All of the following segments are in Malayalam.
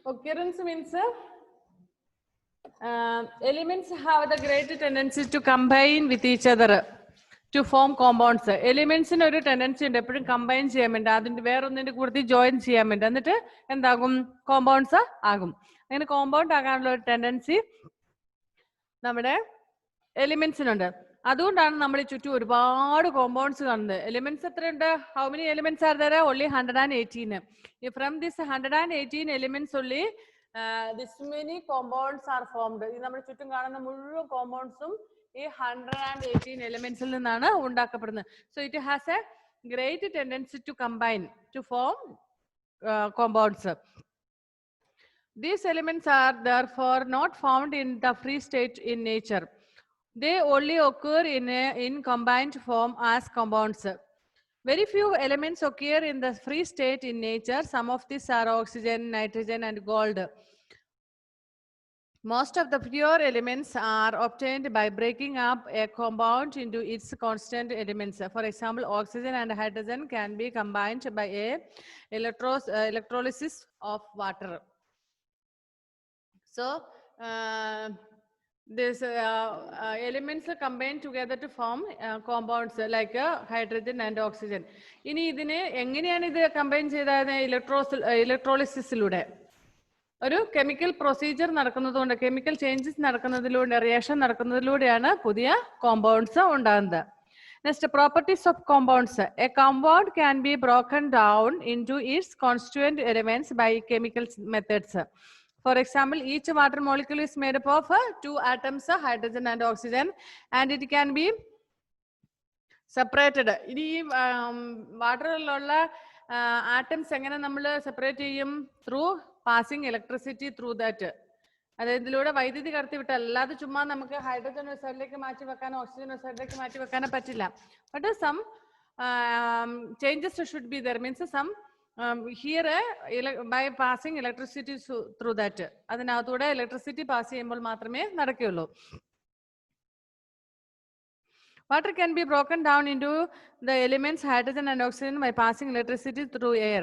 Occurrence means elements have the great tendency to combine with each other to form compounds. Elements in a tendency and eppozhum combine cheyan vendi adinte vera onninte koodathi join cheyan vendi എന്നിട്ട് എന്താകും compounds ആകും. അങ്ങനെ compound ആകാനുള്ള ഒരു tendency നമ്മുടെ എലിമെന്റ്സിനുണ്ട്. അതുകൊണ്ടാണ് നമ്മൾ ഈ ചുറ്റും ഒരുപാട് കോമ്പൗണ്ട്സ് കാണുന്നത്. എലിമെന്റ്സ് എത്രയുണ്ട്? How many elements are there? Only 118. From this 118 elements only this many compounds are formed. ഈ നമ്മൾ ചുറ്റും കാണുന്ന മുഴുവൻ കോമ്പൗണ്ട്സും ഈ 118 എലിമെന്റ്സിൽ നിന്നാണ് ഉണ്ടാക്കപ്പെടുന്നത്. So it has a great tendency to combine to form compounds. These elements are therefore not found in the free state in nature. They only occur in combined form as compounds. Very few elements occur in the free state in nature. Some of these are oxygen, nitrogen, and gold. Most of the pure elements are obtained by breaking up a compound into its constant elements. For example, oxygen and hydrogen can be combined by a electrolysis of water. So, these elements are combined together to form compounds like hydrogen and oxygen. ഇനി ഇതിനെ എങ്ങനെയാണ് ഇത് കമ്പൈൻ ചെയ്തത്? ഇലക്ട്രോളിസിസിലൂടെ ഒരു കെമിക്കൽ പ്രൊസീജിയർ നടക്കുന്നതുകൊണ്ട്, കെമിക്കൽ ചേഞ്ചസ് നടക്കുന്നതിലൂടെ, റിയാക്ഷൻ നടക്കുന്നതിലൂടെയാണ് പുതിയ കോമ്പൗണ്ട്സ് ഉണ്ടാകുന്നത്. Next, properties of compounds. A compound can be broken down into its constituent elements by chemical methods. For example, each water molecule is made up of 2 atoms, hydrogen and oxygen, and it can be separated. ഇനി വാട്ടറിലുള്ള ആറ്റംസ് എങ്ങനെ നമ്മൾ സെപ്പറേറ്റ് ചെയ്യും? Through passing electricity through that. അതായത് ഇതിലൂടെ വൈദ്യുതി കടത്തി വിട്ടാൽ, അല്ലാതെ ചുമ്മാ നമുക്ക് ഹൈഡ്രജൻ ഒരു സൈഡിലേക്ക് മാറ്റി വെക്കാനോ ഓക്സിജൻ ഒരു സൈഡിലേക്ക് മാറ്റി വെക്കാനോ പറ്റില്ല. But some changes should be there. Means some here by passing electricity through that. അതിനകത്തൂടെ ഇലക്ട്രിസിറ്റി പാസ് ചെയ്യുമ്പോൾ മാത്രമേ നടക്കുകയുള്ളൂ. Water can be broken down into the elements hydrogen and oxygen by passing electricity through air.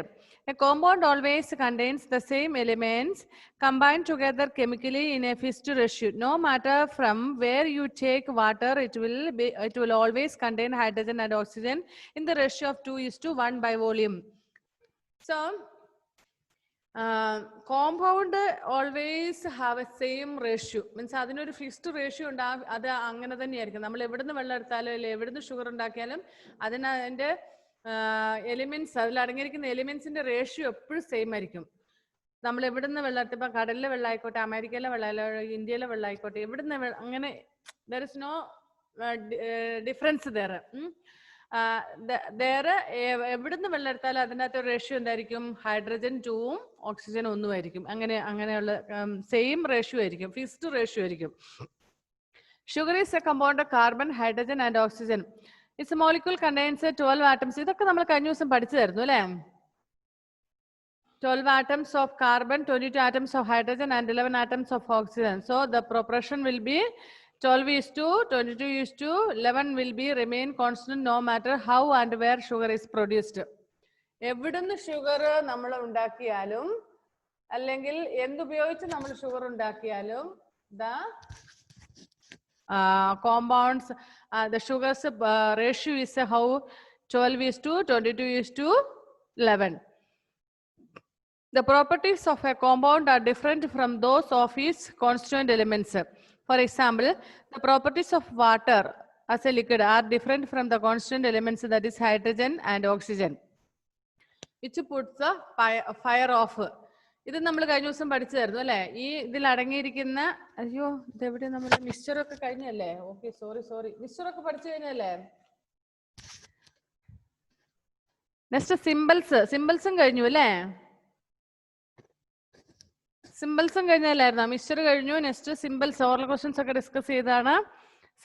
A compound always contains the same elements combined together chemically in a fixed ratio. No matter from where you take water, it will always contain hydrogen and oxygen in the ratio of 2:1 by volume. So, compound always have a same ratio. Means അതിനൊരു ഫിക്സ്ഡ് റേഷ്യോ ഉണ്ടാകും. അത് അങ്ങനെ തന്നെയായിരിക്കും. നമ്മൾ എവിടുന്ന് വെള്ളം എടുത്താലും അല്ലെ എവിടുന്ന് ഷുഗർ ഉണ്ടാക്കിയാലും അതിൻ്റെ എലിമെന്റ്സ്, അതിലടങ്ങിയിരിക്കുന്ന എലിമെന്റ്സിന്റെ റേഷ്യോ എപ്പോഴും സെയിം ആയിരിക്കും. നമ്മൾ എവിടുന്ന് വെള്ളം എടുത്തപ്പോൾ കടലിലെ വെള്ളം ആയിക്കോട്ടെ, അമേരിക്കയിലെ വെള്ളം, ഇന്ത്യയിലെ വെള്ളം ആയിക്കോട്ടെ, എവിടുന്ന് അങ്ങനെ there is no difference there. എവിടുന്ന് വെള്ളം എടുത്താലും അതിനകത്ത് ഒരു റേഷ്യോ എന്തായിരിക്കും? ഹൈഡ്രജൻ 2ഉം ഓക്സിജൻ 1ഉം ആയിരിക്കും. അങ്ങനെയുള്ള സെയിം റേഷ്യോ ആയിരിക്കും, ഫിക്സ്ഡ് റേഷ്യോ ആയിരിക്കും. Sugar is A compound of carbon, hydrogen and oxygen. It's molecule contains 12 atoms. ഇതൊക്കെ നമ്മൾ കഴിഞ്ഞ ദിവസം പഠിച്ചതായിരുന്നു അല്ലേ? 12 atoms of carbon, 22 atoms of hydrogen and 11 atoms of oxygen. So the proportion will be 12:22:11 will be remain constant no matter how and where sugar is produced. എവിടുന്ന് ഷുഗർ നമ്മൾ ഉണ്ടാക്കിയാലും അല്ലെങ്കിൽ എന്തുപയോഗിച്ച് നമ്മൾ ഷുഗർ ഉണ്ടാക്കിയാലും the compounds, the sugars ratio is how 12:22:11. The properties of a compound are different from those of its constituent elements. For example, the properties of water as a liquid are different from the constituent elements, that is hydrogen and oxygen, which puts the fire off. ഇത് നമ്മൾ കഴിഞ്ഞ ദിവസം പഠിച്ചതായിരുന്നു അല്ലേ? ഈ ഇതിൽ അടങ്ങിയിരിക്കുന്ന അയ്യോ ഇതെവിടെ നമ്മുടെ മിക്സ്ചറൊക്കെ കഴിഞ്ഞല്ലേ? ഓക്കെ, സോറി മിക്സ്ചറൊക്കെ പഠിച്ചു കഴിഞ്ഞല്ലേ? നെക്സ്റ്റ് സിമ്പിൾസും കഴിഞ്ഞു അല്ലേ? സിമ്പിൾസും കഴിഞ്ഞല്ലായിരുന്നോ? മിക്സ്ചർ കഴിഞ്ഞു. നെക്സ്റ്റ് സിമ്പിൾസ്, ഓറൽ ക്വസ്റ്റ്യൻസ് ഒക്കെ ഡിസ്കസ് ചെയ്താണ്.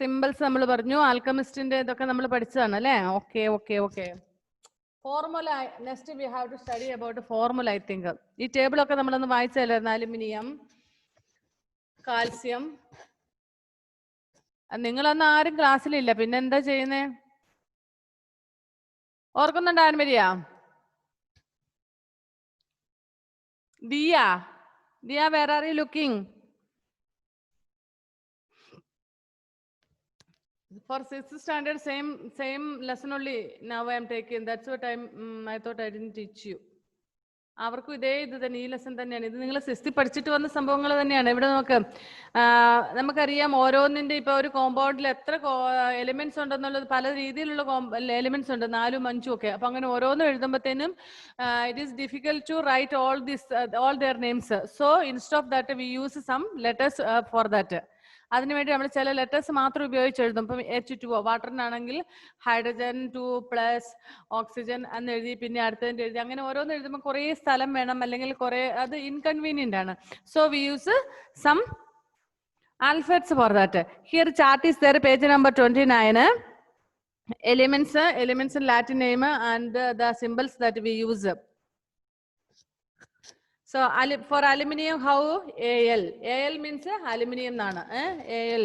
സിമ്പിൾസ് നമ്മൾ പറഞ്ഞു, ആൽക്കമിസ്റ്റിന്റെ ഇതൊക്കെ നമ്മൾ പഠിച്ചതാണ് അല്ലേ? Okay. Formula, next we have to study about formula. I think ഈ ടേബിൾ ഒക്കെ നമ്മളൊന്ന് വായിച്ചല്ലായിരുന്നു. Aluminium, calcium. നിങ്ങളൊന്നും ആരും ക്ലാസ്സിലില്ല, പിന്നെ എന്താ ചെയ്യുന്നേ? ഓർക്കുന്നുണ്ടോ Ann Maria? Diya Dia, where are you looking? For 6th standard, same lesson only now I am taking. That's what I thought I didn't teach you. അവർക്കും ഇതേ ഇത് തന്നെ, ഈ ലെസൺ തന്നെയാണ്. ഇത് നിങ്ങൾ സിസ്തി പഠിച്ചിട്ട് വന്ന സംഭവങ്ങൾ തന്നെയാണ്. ഇവിടെ നമുക്കറിയാം ഓരോന്നിന്റെ ഇപ്പൊ ഒരു കോമ്പൗണ്ടിൽ എത്ര എലിമെന്റ്സ് ഉണ്ടെന്നുള്ളത് പല രീതിയിലുള്ള എലിമെന്റ്സ് ഉണ്ട്, 4ഉം 5ഉം ഒക്കെ. അപ്പൊ അങ്ങനെ ഓരോന്നും എഴുതുമ്പോഴത്തേനും it is difficult to write all their names. So instead of that we use some letters for that. അതിനുവേണ്ടി നമ്മൾ ചില ലെറ്റേഴ്സ് മാത്രം ഉപയോഗിച്ച് എഴുതും. ഇപ്പം H2O വാട്ടറിനാണെങ്കിൽ ഹൈഡ്രജൻ 2+ ഓക്സിജൻ എന്ന് എഴുതി, പിന്നെ അടുത്തതിൻ്റെ എഴുതി, അങ്ങനെ ഓരോന്ന് എഴുതുമ്പോൾ കുറേ സ്ഥലം വേണം, അല്ലെങ്കിൽ കുറേ അത് ഇൻകൺവീനിയന്റ് ആണ്. So we use some alphabets for that. Here chart is there, page number 29. Elements in Latin name and the symbols that we use. So for aluminium, how? Al. Al means aluminium nana. Al.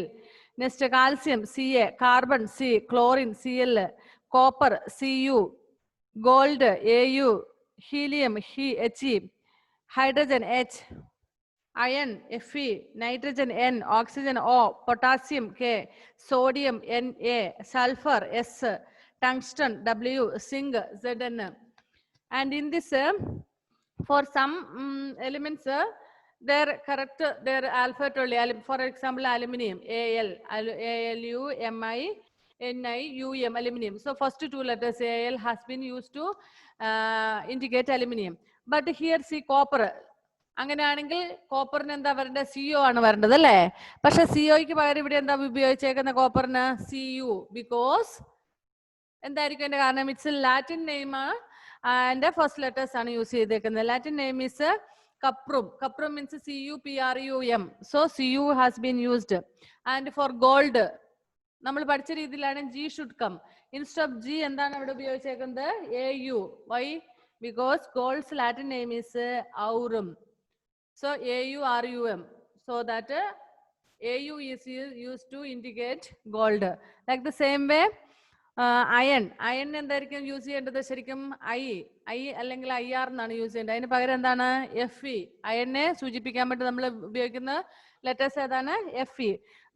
Next calcium, Ca. Carbon, C. Chlorine, Cl. Copper, Cu. Gold, Au. Helium, He. Hydrogen, H. Iron, Fe. Nitrogen, N. Oxygen, O. Potassium, K. Sodium, Na. Sulfur, S. Tungsten, W. Zinc, Zn. And in this, for some elements, their alphabet only. For example, aluminium, Al, Alu, Mi, Ni, Um, aluminium. So first 2 letters Al has been used to indicate aluminium. But here see copper. അങ്ങനെയാണെങ്കിൽ കോപ്പറിന് എന്താ വരേണ്ടത്? CO ആണ് വരേണ്ടത് അല്ലേ? പക്ഷെ COയ്ക്ക് പകരം ഇവിടെ എന്താ ഉപയോഗിച്ചേക്കുന്ന കോപ്പറിന്? Cu. ബിക്കോസ് എന്തായിരിക്കും എന്റെ കാരണം? It's Latin name and first letters ആണ് യൂസ് ചെയ്തേക്കുന്നത്. Latin name is cuprum. Cuprum means Cuprum. So Cu has been used. And for gold, നമ്മൾ പഠിച്ച രീതിയിലാണ് G should come. Instead of G എന്താണ് ഇവിടെ ഉപയോഗിച്ചേക്കുന്നത്? Au. Why? Because gold's Latin name is aurum. So Aurum. So that Au is used to indicate gold. Like the same way, iron എന്തായിരിക്കും യൂസ് ചെയ്യേണ്ടത്? ശരിക്കും ഐ അല്ലെങ്കിൽ IR എന്നാണ് യൂസ് ചെയ്യേണ്ടത്. അതിന് പകരം എന്താണ്? Fe. അയണിനെ സൂചിപ്പിക്കാൻ വേണ്ടി നമ്മൾ ഉപയോഗിക്കുന്ന ലെറ്റേഴ്സ് ഏതാണ്? Fe.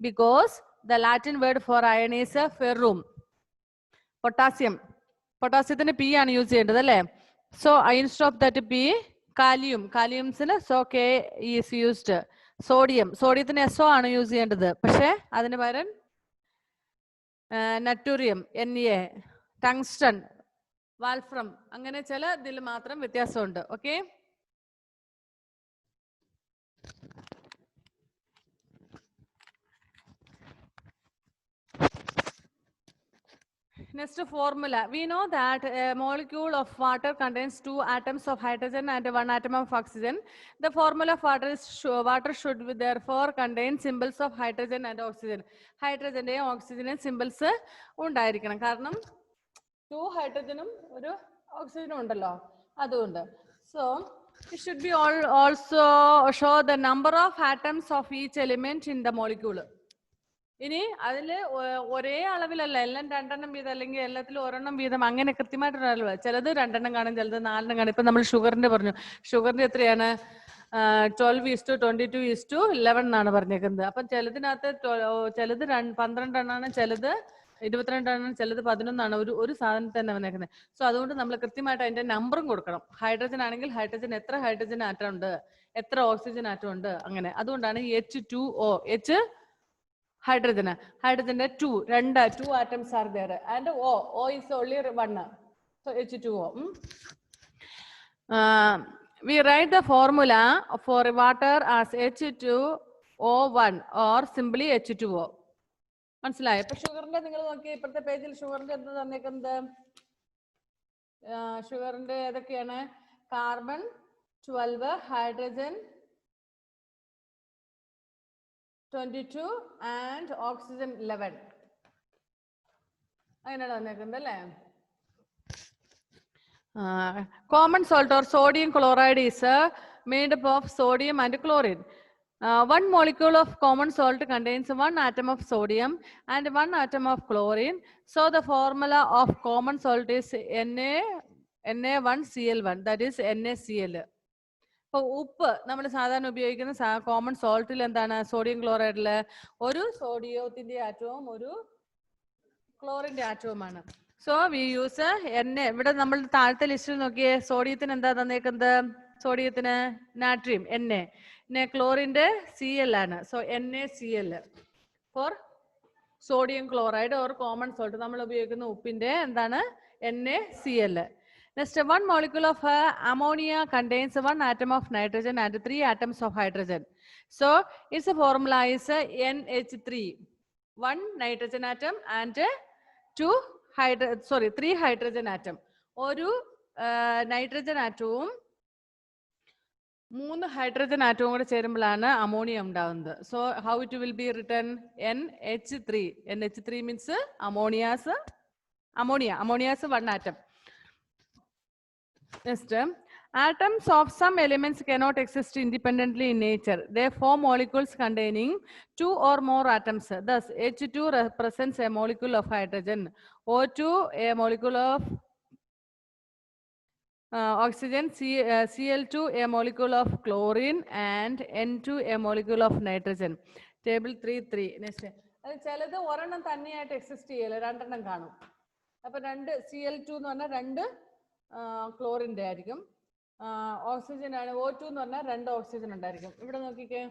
Because the Latin word for iron is ferrum. പൊട്ടാസ്യത്തിന് P ആണ് യൂസ് ചെയ്യേണ്ടത് അല്ലേ? So instead of that P, കാലിയംസിന് സോ K ഈസ് യൂസ്ഡ്. സോഡിയത്തിന് SO ആണ് യൂസ് ചെയ്യേണ്ടത്, പക്ഷെ അതിന് പകരം നറ്റൂറിയം, Na, ടങ്സ്റ്റൺ, വാൾഫ്രം, അങ്ങനെ ചില ഇതിൽ മാത്രം വ്യത്യാസമുണ്ട്. Okay, next formula. We know that a molecule of water contains 2 atoms of hydrogen and 1 atom of oxygen. The formula of water should therefore contain symbols of hydrogen and oxygen. Hydrogen and oxygen symbols ഉണ്ടായിരിക്കണം. കാരണം 2 ഹൈഡ്രജനും ഒരു ഓക്സിജനും ഉണ്ടല്ലോ, അതുകൊണ്ട്. So it should be also show the number of atoms of each element in the molecule. ഇനി അതില് ഒരേ അളവിലല്ല, എല്ലാം 2 വീതം അല്ലെങ്കിൽ എല്ലാത്തിലും 1 വീതം, അങ്ങനെ കൃത്യമായിട്ടൊരു അളവ്. ചിലത് 2 കാണും, ചിലത് 4 കാണും. ഇപ്പൊ നമ്മൾ ഷുഗറിന്റെ പറഞ്ഞു, ഷുഗറിന്റെ എത്രയാണ്? 12:22:11 എന്നാണ് പറഞ്ഞേക്കുന്നത്. അപ്പൊ ചിലതിനകത്ത് ചിലത് 12 എണ്ണാണ്, ചിലത് 22 എണ്ണാണ്, ചിലത് 11 ആണ്. ഒരു സാധനത്തിൽ തന്നെ വന്നേക്കുന്നത്. സോ അതുകൊണ്ട് നമ്മൾ കൃത്യമായിട്ട് അതിന്റെ നമ്പറും കൊടുക്കണം. ഹൈഡ്രജൻ ആണെങ്കിൽ ഹൈഡ്രജൻ എത്ര ഹൈഡ്രജൻ ആറ്റം ഉണ്ട്, എത്ര ഓക്സിജൻ ആറ്റം ഉണ്ട്, അങ്ങനെ. അതുകൊണ്ടാണ് H2O. ഹൈഡ്രജന്റെ 2 atoms are there, and O is only 1. So H2O. We write the formula for water as H2O1 or simply H2O. മനസ്സിലായോ? ഇപ്പൊ ഷുഗറിന്റെ നിങ്ങൾ നോക്കി, ഇപ്പോഴത്തെ പേജിൽ ഷുഗറിന്റെ എന്താ തന്നേക്കുന്നത്? ഷുഗറിന്റെ ഏതൊക്കെയാണ്? Carbon 12, hydrogen 22 and oxygen 11. അങ്ങനെയാണ് വന്നേക്കുന്നത് അല്ലേ? Common salt or sodium chloride is made up of sodium and chlorine. 1 molecule of common salt contains 1 atom of sodium and 1 atom of chlorine. So the formula of common salt is Na1Cl1, that is NaCl. ഇപ്പൊ ഉപ്പ് നമ്മൾ സാധാരണ ഉപയോഗിക്കുന്ന കോമൺ സോൾട്ടിൽ എന്താണ് സോഡിയം ക്ലോറൈഡില് ഒരു സോഡിയത്തിന്റെ ആറ്റവും ഒരു ക്ലോറിന്റെ ആറ്റവുമാണ്. സോ വി യൂസ് എണ്ണ. ഇവിടെ നമ്മൾ താഴത്തെ ലിസ്റ്റിൽ നോക്കിയേ, സോഡിയത്തിന് എന്താ തന്നേക്കുന്നത്? സോഡിയത്തിന് നാട്രിയം എണ്ണ, ക്ലോറിന്റെ Cl ആണ്. So NaCl for sodium chloride or common salt. നമ്മൾ ഉപയോഗിക്കുന്ന ഉപ്പിന്റെ എന്താണ്? NaCl. Next, one molecule of ammonia contains 1 atom of nitrogen and 3 atoms of hydrogen. So its formula is NH3, 1 nitrogen atom and 3 hydrogen atom. ഒരു നൈട്രജൻ ആറ്റവും 3 ഹൈഡ്രജൻ ആറ്റവും കൂടെ ചേരുമ്പോഴാണ് അമോണിയ ഉണ്ടാവുന്നത്. So how it will be written? NH3. NH3 means അമോണിയാസ് 1 atom. Next, atoms of some elements cannot exist independently in nature. They form molecules containing 2 or more atoms. Thus, H2 represents a molecule of hydrogen, O2 a molecule of oxygen, Cl2 a molecule of chlorine, and N2 a molecule of nitrogen. Table 3.3. Next, ചിലത് ഒരെണ്ണം തന്നെയായിട്ട് എക്സിസ്റ്റ് ചെയ്യല, രണ്ടെണ്ണം കാണും. അപ്പൊ Cl2 എന്ന് പറഞ്ഞാൽ 2 ക്ലോറിന്റെ ആയിരിക്കും. ഓക്സിജൻ ആണ് O2 എന്ന് പറഞ്ഞാൽ 2 ഓക്സിജൻ ഉണ്ടായിരിക്കും. ഇവിടെ നോക്കിക്കേ,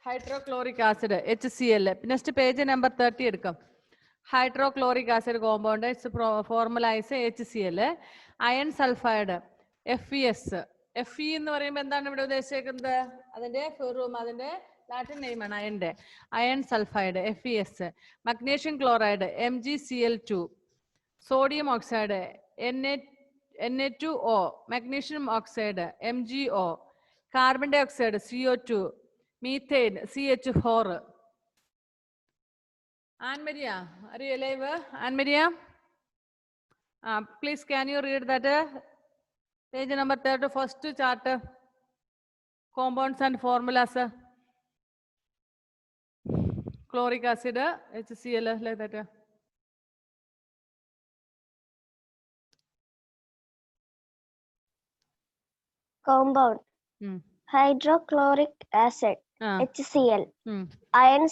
hydrochloric acid HCl. Next page number 30 എടുക്കാം. Hydrochloric acid compound, it's formula is HCl. Iron sulphide FeS. Fe എന്ന് പറയുമ്പോൾ എന്താണ് ഇവിടെ ഉദ്ദേശിക്കുന്നത്? അതിന്റെ അതിന്റെ ലാറ്റിൻ നെയിം ആണ് അയന്റെ. Iron sulphide FeS. Magnesium chloride MgCl2. Sodium oxide Na2O. Magnesium oxide MgO. Carbon dioxide CO2. Methane CH4. Anne Maria, are you alive? Anne Maria? Please, can you read that? Page number 3, first chart. Compounds and formulas. Chloric acid, HCl, like that. Compound. Hydrochloric acid, HCl. Iron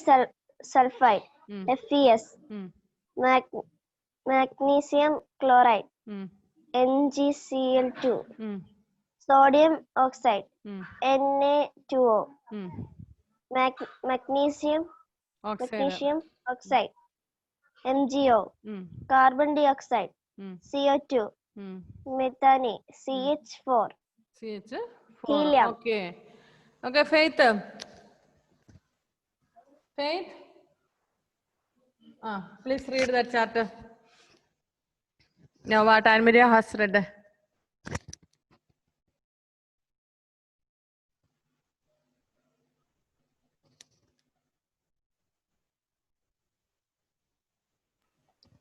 sulfide, FeS. Magnesium chloride, NgCl2. Sodium oxide, Na2O. Magnesium oxide, MgO. Carbon dioxide, CO2. Methane, CH4. Helium. Okay, Faith. Please read that chart. Now what Anne Maria has read.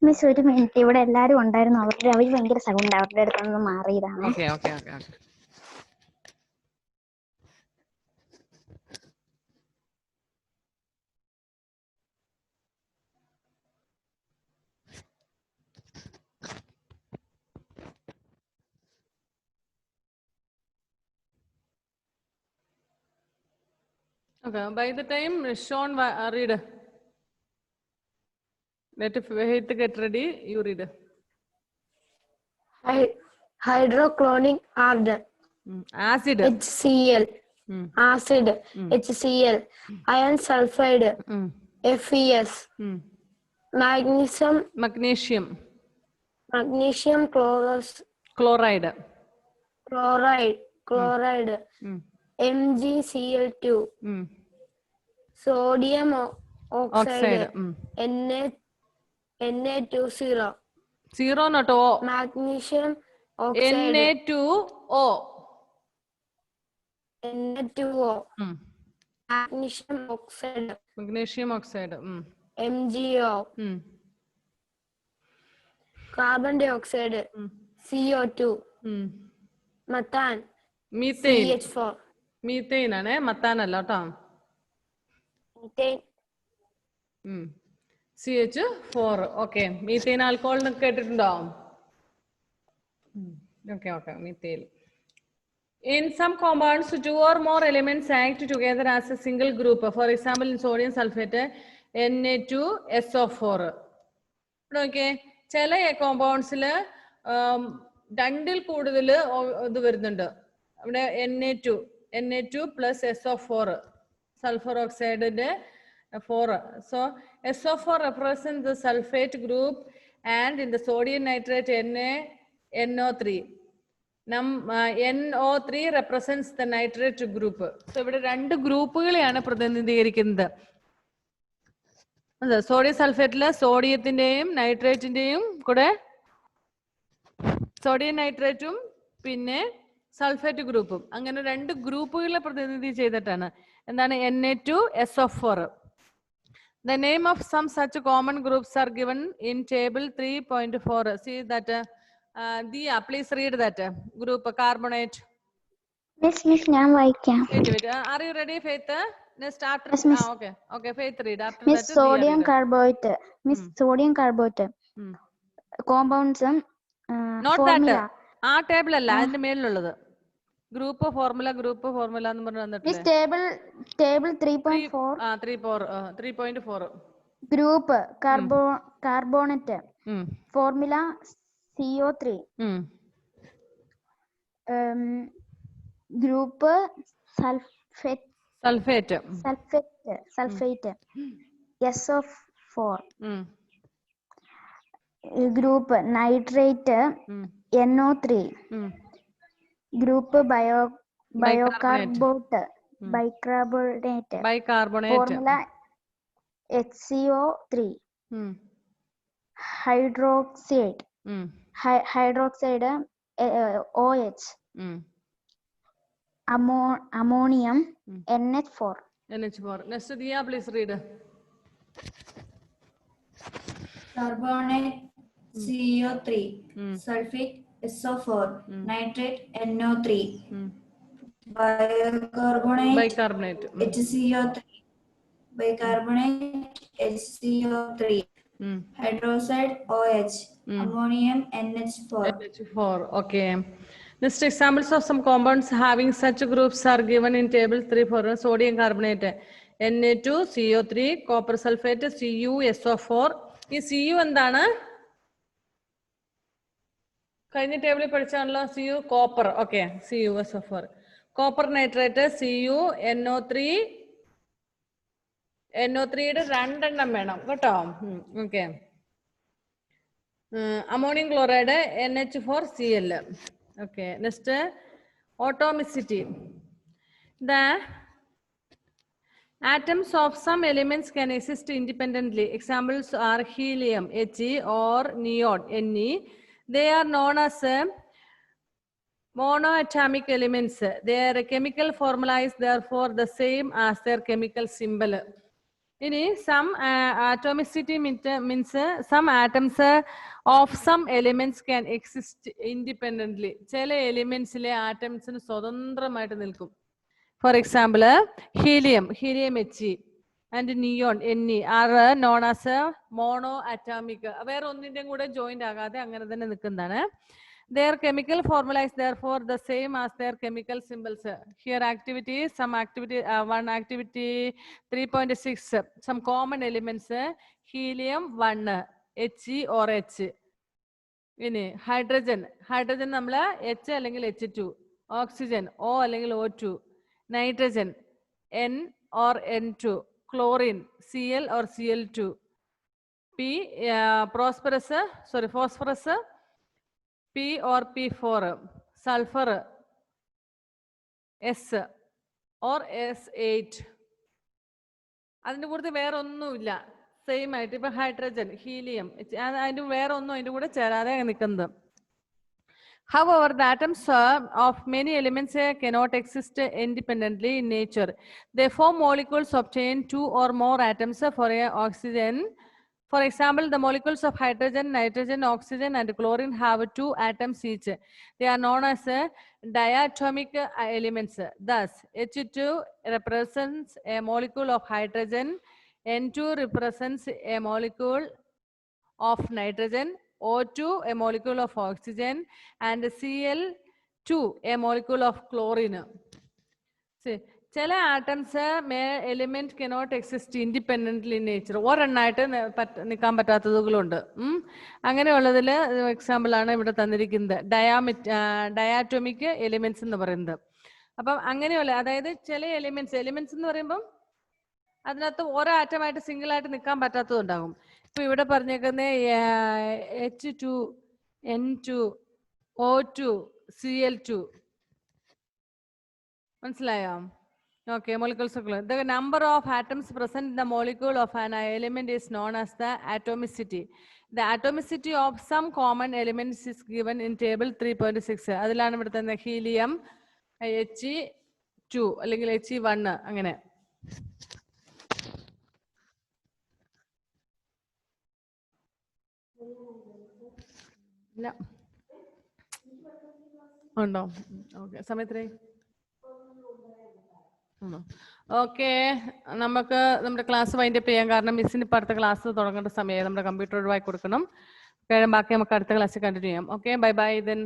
Miss, ഒരു മിനിറ്റ്. ഇവിടെ എല്ലാരും ഉണ്ടായിരുന്നു. അവർ ഭയങ്കര സൗണ്ട്. അവരുടെ അടുത്തൊന്ന് മാറിയതാണ്. Okay. Okay, by the time Sean read. Let Faith get ready, you read. Hydrochloric acid, HCl. Acid, HCl. Iron sulfide, FeS. Magnesium chloride, MgCl2. Sodium oxide. Na2O. Zero not O. Magnesium oxide. Na2O. Magnesium oxide. MgO. Carbon dioxide. CO2. Methane. CH4. Methane ആണ്, മത്താൻ അല്ല കേട്ടോ. CH4. ഓക്കെ, മീത്തേൻ ആൽക്കഹോൾ കേട്ടിട്ടുണ്ടോ? Okay, മീത്തേൽ. In some compounds, two or more elements act together as a single group. For example, in sodium sulfate, Na2SO4. Okay, ചില കോമ്പൗണ്ട്സിൽ രണ്ടിൽ കൂടുതൽ ഇത് വരുന്നുണ്ട്. അവിടെ Na2 plus SO4 സൾഫർ ഓക്സൈഡിന്റെ 4. So SO4 represents the sulfate group, and in the sodium nitrate NO3. NO3 represents the nitrate group. So ഇവിടെ രണ്ട് ഗ്രൂപ്പുകളെയാണ് പ്രതിനിധീകരിക്കുന്നത്. സോഡിയം സൾഫേറ്റില് സോഡിയത്തിന്റെയും നൈട്രേറ്റിന്റെയും കൂടെ സോഡിയം നൈട്രേറ്റും പിന്നെ സൾഫേറ്റ് ഗ്രൂപ്പും, അങ്ങനെ രണ്ട് ഗ്രൂപ്പുകളെ പ്രതിനിധി ചെയ്തിട്ടാണ് എന്താണ് Na2SO4. The name of some such common groups are given in table 3.4. See that Dia, please read that group carbonate. Miss ഞാൻ വായിക്കാം. Wait. Are you ready, Faith? Let's start. Okay, Faith read. After Miss that, sodium carbonate. Miss sodium carbonate. Compounds Not formula. that. ആ ടേബിൾ അല്ല, അതിന്റെ മേലിലുള്ളത്. ഗ്രൂപ്പ് ഫോർമുല എന്ന് പറഞ്ഞു വന്നിട്ടില്ലേ? Miss table 3.4. 3.4. Group carbonate. Formula CO3. Group sulphate SO4. Group nitrate NO3. Group bicarbonate formula HCO3. Hydroxide OH. Ammonium NH4. Next, Dia, please read. Carbonate CO3, sulfate SO4, nitrate NO3, bicarbonate HCO3, hydroxide OH, ammonium NH4. Okay. Next, examples of some compounds having such groups are given in table 3.4. Sodium carbonate Na2CO3, copper sulfate CuSO4. ഈ Cu എന്താണ്? കഴിഞ്ഞ ടേബിളിൽ പഠിച്ചാണല്ലോ Cu copper. Okay, CuSO4. Copper nitrate NO3യുടെ 2 എണ്ണം വേണം കേട്ടോ. Okay. Ammonium chloride NH4Cl. Okay, next, atomicity. The atoms of some elements can exist independently. Examples are helium He or neon Ne. They are known as monoatomic elements. Their chemical formula is therefore the same as their chemical symbol. Some atomicity means some atoms of some elements can exist independently. ചില എലിമെന്റ്സിലെ ആറ്റംസിന് സ്വതന്ത്രമായിട്ട് നിൽക്കും. For example, helium He and neon Ne are known as monoatomic. വേറെ ഒന്നിന്റെയും കൂടെ ജോയിന്റ് ആകാതെ അങ്ങനെ തന്നെ നിൽക്കുന്നതാണ്. Their chemical formula is therefore the same as their chemical symbols. Here one activity 3.6. Some common elements: helium 1 He or H. hydrogen നമ്മൾ H അല്ലെങ്കിൽ H2. Oxygen O അല്ലെങ്കിൽ O2. Nitrogen N or N2. Chlorine Cl or Cl2. Phosphorus P or P4. Sulfur S or S8. അതിൻ്റെ കൂടെ വേറെ ഒന്നുമില്ല, സെയിം ആയിട്ട്. ഇപ്പൊ ഹൈഡ്രജൻ ഹീലിയം അതിൻ്റെ വേറെ ഒന്നും അതിൻ്റെ കൂടെ ചേരാതെ നിൽക്കുന്നത്. However, the atoms of many elements cannot exist independently in nature. They form molecules obtain 2 or more atoms for oxygen. For example, the molecules of hydrogen, nitrogen, oxygen, and chlorine have 2 atoms each. They are known as diatomic elements. Thus, H2 represents a molecule of hydrogen, N2 represents a molecule of nitrogen, O2 a molecule of oxygen, and Cl 2, a molecule of chlorine. See, ചില atoms element cannot exist independently in nature. ഒരെണ്ണായിട്ട് നിൽക്കാൻ പറ്റാത്തതുകളുണ്ട്. അങ്ങനെയുള്ളതിൽ എക്സാമ്പിൾ ആണ് ഇവിടെ തന്നിരിക്കുന്നത് ഡയാറ്റോമിക് എലിമെന്റ്സ് എന്ന് പറയുന്നത്. അപ്പം അങ്ങനെയുള്ള, അതായത് ചില എലിമെന്റ്സ് എന്ന് പറയുമ്പം അതിനകത്ത് ഓരോ ആറ്റമായിട്ട് സിംഗിൾ ആയിട്ട് നിൽക്കാൻ പറ്റാത്തതുണ്ടാകും. ഇപ്പൊ ഇവിടെ പറഞ്ഞേക്കുന്ന H2, N2, O2, Cl2. മനസ്സിലായോ? Okay, molecules of chlorine. The number of atoms present in the molecule of an element is known as the atomicity. The atomicity of some common elements is given in table 3.6. അതിലാണ് ഇവിടെ തന്നെ ഹീലിയം, He2 അല്ലെങ്കിൽ He1 അങ്ങനെ. ഇല്ല ഉണ്ടോ? ഓക്കെ, സമയത്രേ. ഓക്കെ, നമുക്ക് നമ്മുടെ ക്ലാസ് വൈൻഡപ്പ് ചെയ്യാം. കാരണം മിസ്സിന് ഇപ്പം അടുത്ത ക്ലാസ് തുടങ്ങേണ്ട സമയമായി. നമ്മുടെ കമ്പ്യൂട്ടർ ഒഴിവാക്കി കൊടുക്കണം. ബാക്കി നമുക്ക് അടുത്ത ക്ലാസ്സിൽ കണ്ടിന്യൂ ചെയ്യാം. Okay, bye bye then.